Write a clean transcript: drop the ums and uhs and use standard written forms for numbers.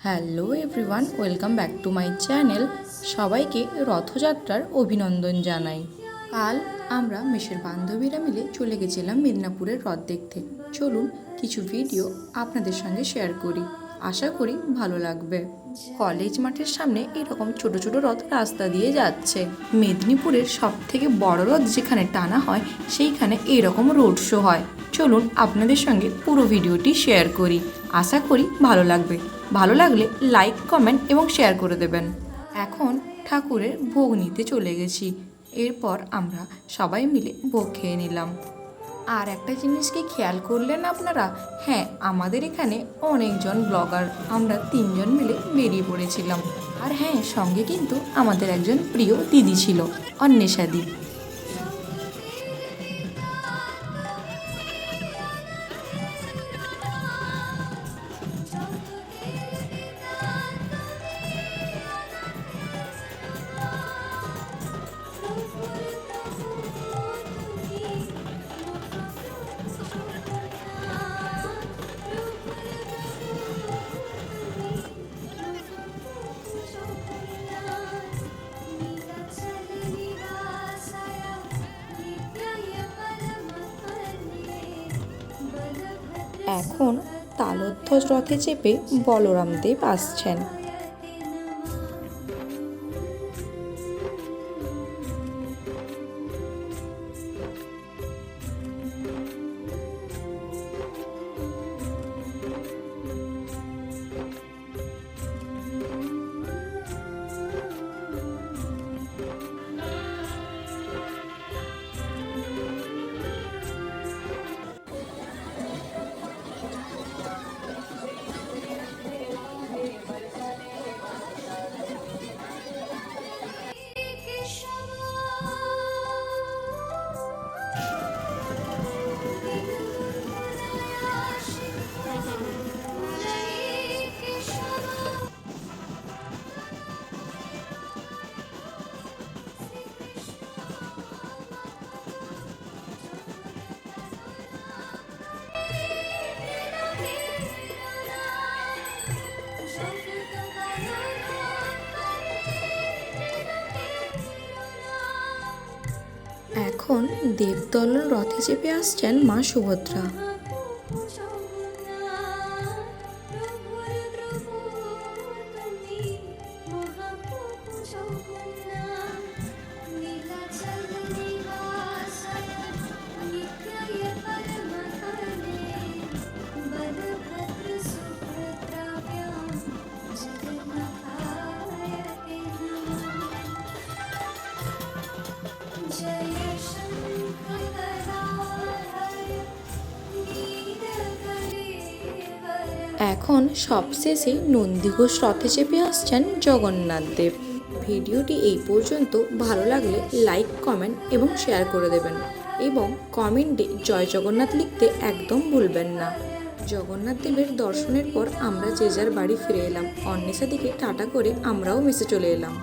Hello everyone, welcome back to my channel. সবাইকে রথযাত্রার অভিনন্দন জানাই। কাল আমরা মেশের বান্ধবীরা মিলে চলে গেছিলাম মেদিনীপুরের রথ দেখতে। চলুন কিছু ভিডিও আপনাদের সঙ্গে শেয়ার করি, আশা করি ভালো লাগবে। কলেজ মাঠের সামনে এরকম ছোট ছোট রথ রাস্তা দিয়ে যাচ্ছে। মেদিনীপুরের সব থেকে বড় রথ যেখানে টানা হয় সেইখানে এইরকম রোড শো হয়। চলুন আপনাদের সঙ্গে পুরো ভিডিওটি শেয়ার করি, আশা করি ভালো লাগবে। ভালো লাগলে লাইক, কমেন্ট এবং শেয়ার করে দেবেন। এখন ঠাকুরের ভোগ নিতে চলে গেছি। এরপর আমরা সবাই মিলে ভোগ খেয়ে নিলাম। আর একটা জিনিস কি খেয়াল করলেন আপনারা? হ্যাঁ, আমাদের এখানে অনেকজন ব্লগার, আমরা 3জন মিলে বেরিয়ে পড়েছিলাম। আর হ্যাঁ, সঙ্গে কিন্তু আমাদের একজন প্রিয় দিদি ছিল, অন্বেষা দি। এখন তালধ্বজ রথে চেপে বলরাম দেব আসছেন। এখন দেবদলন রথে চেপে আসছেন মা সুভদ্রা। এখন সবশেষে নন্দীঘোষ রথে চেপে আসছেন জগন্নাথ দেব। ভিডিওটি এই পর্যন্ত ভালো লাগলে লাইক, কমেন্ট এবং শেয়ার করে দেবেন এবং কমেন্টে জয় জগন্নাথ লিখতে একদম ভুলবেন না। জগন্নাথ দেবের দর্শনের পর আমরা যে যার বাড়ি ফিরে এলাম। অন্বেষা দিকে টাটা করে আমরাও মেসে চলে এলাম।